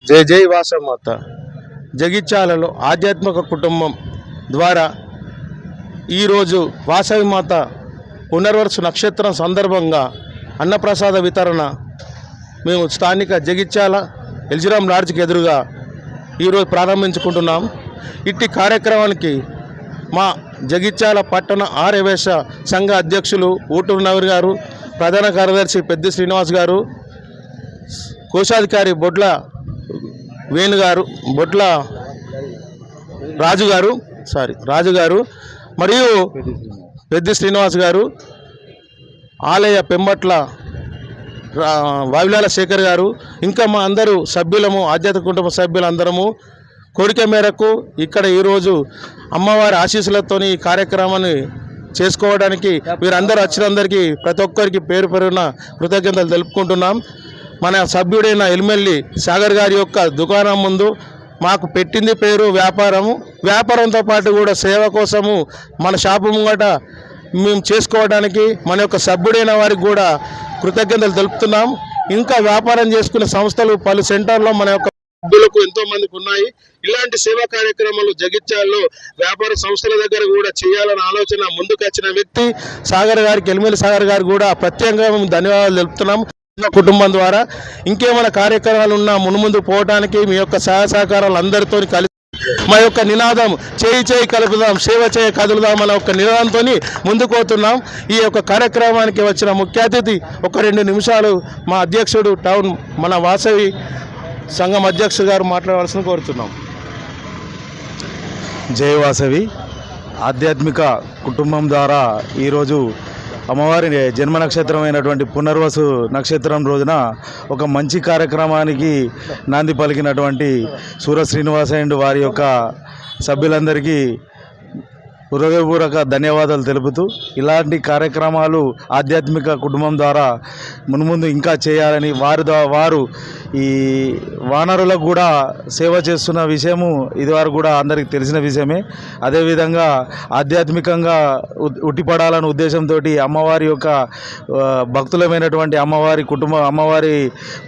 జై జై వాసమాత. జగిత్యాలలో ఆధ్యాత్మిక కుటుంబం ద్వారా ఈరోజు వాసవి మాత పునర్వసు నక్షత్రం సందర్భంగా అన్నప్రసాద వితరణ మేము స్థానిక జగిత్యాల ఎల్జిరామ్ లాడ్జ్కి ఎదురుగా ఈరోజు ప్రారంభించుకుంటున్నాం. ఇట్టి కార్యక్రమానికి మా జగిత్యాల పట్టణ ఆర్యవేశ సంఘ అధ్యక్షులు ఊటూరు నవీర్ గారు, ప్రధాన కార్యదర్శి పెద్ది శ్రీనివాస్ గారు, కోశాధికారి బొడ్ల వేణు గారు, బొడ్ల రాజు గారు మరియు పెద్ది శ్రీనివాస్ గారు, ఆలయ పెంబట్ల వావిలాల శేఖర్ గారు, ఇంకా మా అందరూ సభ్యులము, ఆధ్యాత్మిక కుటుంబ సభ్యులందరము కోరిక మేరకు ఇక్కడ ఈరోజు అమ్మవారి ఆశీస్సులతోని ఈ కార్యక్రమాన్ని చేసుకోవడానికి వీరందరూ వచ్చినందరికీ ప్రతి ఒక్కరికి పేరు పేరున కృతజ్ఞతలు తెలుపుకుంటున్నాం. మన సభ్యుడైన ఎల్మెల్లి సాగర్ గారి యొక్క దుకాణం ముందు మాకు పెట్టింది పేరు వ్యాపారంతో పాటు కూడా సేవ కోసము మన షాపు ముంగట మేము చేసుకోవడానికి మన యొక్క సభ్యుడైన వారికి కూడా కృతజ్ఞతలు తెలుపుతున్నాం. ఇంకా వ్యాపారం చేసుకునే సంస్థలు పలు సెంటర్లో మన యొక్క సభ్యులకు ఎంతో మందికి ఉన్నాయి. ఇలాంటి సేవా కార్యక్రమాలు జగిత్యాలలో వ్యాపార సంస్థల దగ్గర కూడా చేయాలన్న ఆలోచన ముందుకు వచ్చిన వ్యక్తి సాగర్ గారికి, ఎల్మెల్లి సాగర్ గారు కూడా ప్రత్యేకంగా మేము ధన్యవాదాలు తెలుపుతున్నాం. కుటుంబం ద్వారా ఇంకేమైనా కార్యక్రమాలు ఉన్నా మున్ముందు పోవడానికి మీ యొక్క సహాయ సహకారాలు అందరితో కలిసి మా యొక్క నినాదం చేయి కలుపుదాం, సేవ చేయ కదులుదాం అనే ఒక నినాదంతో ముందుకు పోతున్నాం. ఈ యొక్క కార్యక్రమానికి వచ్చిన ముఖ్య అతిథి ఒక 2 నిమిషాలు మా అధ్యక్షుడు టౌన్ మన వాసవి సంఘం అధ్యక్షుడు గారు మాట్లాడవలసిన కోరుతున్నాం. జై వాసవి. ఆధ్యాత్మిక కుటుంబం ద్వారా ఈరోజు అమ్మవారి జన్మ నక్షత్రమైనటువంటి పునర్వసు నక్షత్రం రోజున ఒక మంచి కార్యక్రమానికి నాంది పలికినటువంటి సూర శ్రీనివాసయ్య వారి యొక్క సభ్యులందరికీ హృదయపూర్వక ధన్యవాదాలు తెలుపుతూ ఇలాంటి కార్యక్రమాలు ఆధ్యాత్మిక కుటుంబం ద్వారా మున్ముందు ఇంకా చేయాలని వారు ఈ వానరులకు కూడా సేవ చేస్తున్న విషయము ఇదివరకు కూడా అందరికీ తెలిసిన విషయమే. అదేవిధంగా ఆధ్యాత్మికంగా ఉట్టిపడాలనే ఉద్దేశంతో అమ్మవారి యొక్క భక్తులమైనటువంటి అమ్మవారి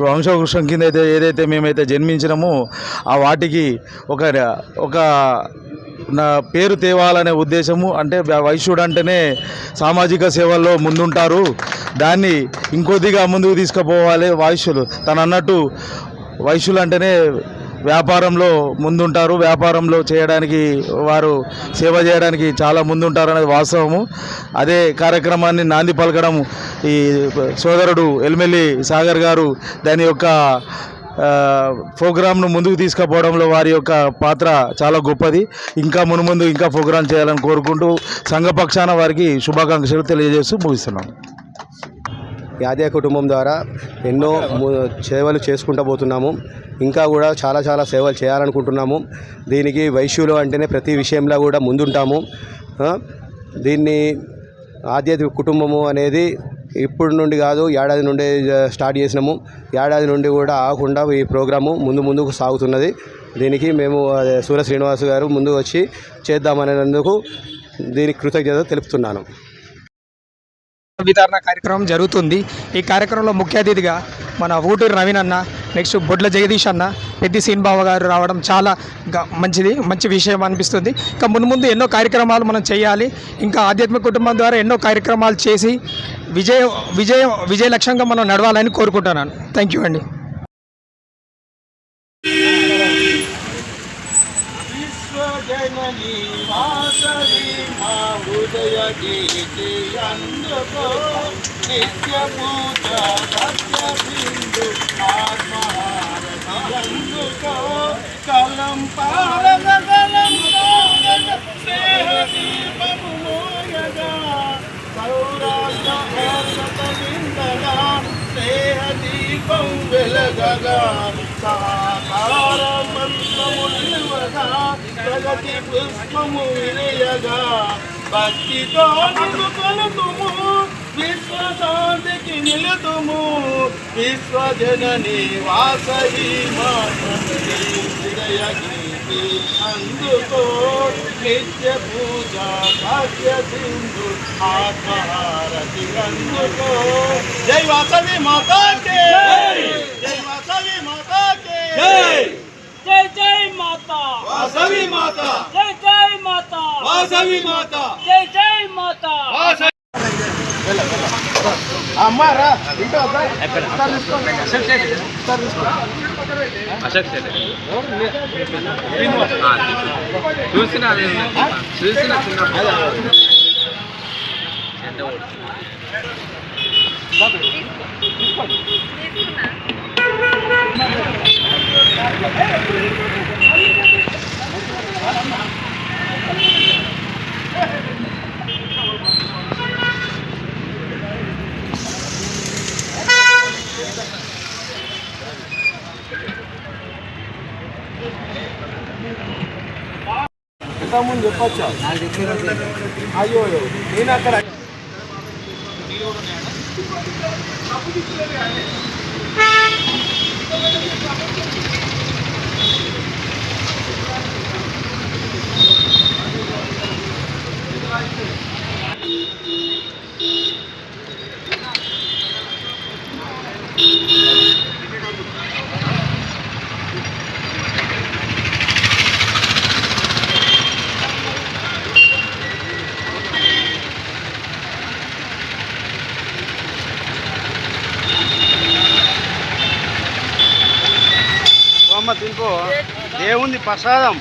వంశవృక్షం కింద ఏదైతే మేమైతే జన్మించినామో ఆ వాటికి ఒక నా పేరు తేవాలనే ఉద్దేశము. అంటే వైశ్యుడు అంటేనే సామాజిక సేవల్లో ముందుంటారు, దాన్ని ఇంకొద్దిగా ముందుకు తీసుకుపోవాలి వైశ్యులు. తను అన్నట్టు వైశ్యులు అంటేనే వ్యాపారంలో ముందుంటారు, వ్యాపారంలో చేయడానికి వారు సేవ చేయడానికి చాలా ముందుంటారు అనేది వాస్తవము. అదే కార్యక్రమాన్ని నాంది పలకడం ఈ సోదరుడు ఎల్మెల్లి సాగర్ గారు దాని యొక్క ప్రోగ్రామ్ను ముందుకు తీసుకుపోవడంలో వారి యొక్క పాత్ర చాలా గొప్పది. ఇంకా మున్ముందు ఇంకా ప్రోగ్రాం చేయాలని కోరుకుంటూ సంఘపక్షాన వారికి శుభాకాంక్షలు తెలియజేస్తూ ముగిస్తున్నాం. యాదయ్య కుటుంబం ద్వారా ఎన్నో సేవలు చేసుకుంటూ పోతున్నాము. ఇంకా కూడా చాలా సేవలు చేయాలనుకుంటున్నాము. దీనికి వైశ్యులు అంటేనే ప్రతి విషయంలో కూడా ముందుంటాము. దీన్ని ఆధ్యాత్మిక కుటుంబము అనేది ఇప్పటి నుండి కాదు, ఏడాది నుండి స్టార్ట్ చేసినాము. ఏడాది నుండి కూడా ఆగకుండా ఈ ప్రోగ్రాము ముందుకు సాగుతున్నది. దీనికి మేము సూర శ్రీనివాస్ గారు ముందు వచ్చి చేద్దామనేందుకు దీనికి కృతజ్ఞత తెలుపుతున్నాను. వితరణ కార్యక్రమం జరుగుతుంది. ఈ కార్యక్రమంలో ముఖ్య అతిథిగా మన ఊటూరు నవీన్ అన్న, నెక్స్ట్ బొడ్ల జగదీష్ అన్న, పెద్ది సీన్బావ గారు రావడం చాలా మంచి విషయం అనిపిస్తుంది. ఇంకా మున్ముందు ఎన్నో కార్యక్రమాలు మనం చేయాలి. ఇంకా ఆధ్యాత్మిక కుటుంబం ద్వారా ఎన్నో కార్యక్రమాలు చేసి విజయ లక్ష్యంగా మనం నడవాలని కోరుకుంటున్నాను. థ్యాంక్ యూ అండి. జనని వాసవి మా హృదయ గీతి అందుకో నిత్య పూజ సత్య బిందు ఆత్మహారతి అందుకో కలం స్నేహ దీపము మోయగా సౌరాజ్య విందగా స్నేహ దీపం వెలగగా సహకార మంత్రము నిలువగా ప్రగతి పుష్పము వినయగా భక్తితో నిలుకొలుతుము విశ్వశాంతికి నిలుతుము విశ్వజనని వాసవి మాతృ హృదయ గీతి అందుకో నిత్య పూజ భాగ్య సింధు ఆత్మహారతి అందుకో. జై వాసవి మాతా కే, జై వాసవి మాతా కే. జై జై జై మాతా వాసవి మాత జై జై మాతా వాసవి మాత జై జై మాతా అమ్మారా ఇంటో ముందు చెప్పచ్చా అయ్యో నేను అక్కడ అమ్మ తినుకో దేవుంది ప్రసాదం